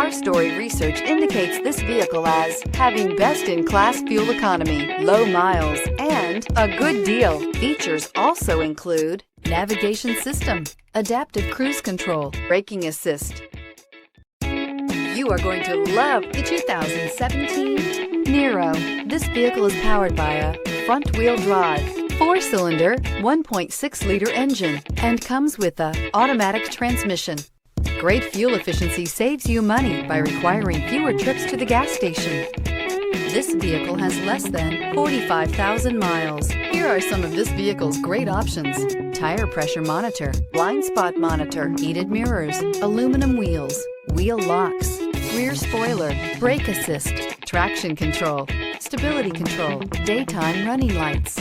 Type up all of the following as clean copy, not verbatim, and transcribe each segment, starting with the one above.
Car Story research indicates this vehicle as having best-in-class fuel economy, low miles, and a good deal. Features also include navigation system, adaptive cruise control, braking assist. You are going to love the 2017 Niro. This vehicle is powered by a front-wheel drive, 4-cylinder, 1.6-liter engine, and comes with a automatic transmission. Great fuel efficiency saves you money by requiring fewer trips to the gas station. This vehicle has less than 45,000 miles. Here are some of this vehicle's great options: tire pressure monitor, blind spot monitor, heated mirrors, aluminum wheels, wheel locks, rear spoiler, brake assist, traction control, stability control, daytime running lights.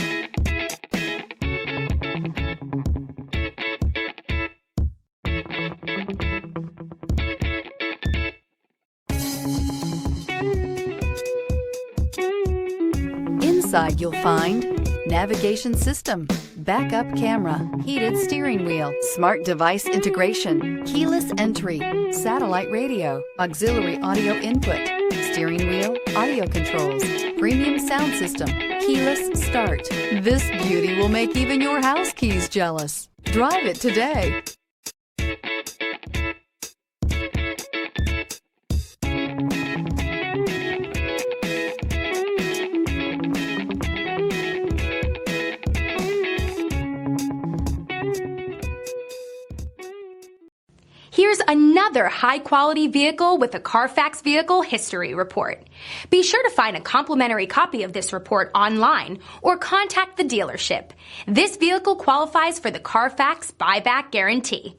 Inside you'll find navigation system, backup camera, heated steering wheel, smart device integration, keyless entry, satellite radio, auxiliary audio input, steering wheel audio controls, premium sound system, keyless start. This beauty will make even your house keys jealous. Drive it today. Here's another high-quality vehicle with a Carfax Vehicle History Report. Be sure to find a complimentary copy of this report online or contact the dealership. This vehicle qualifies for the Carfax Buyback Guarantee.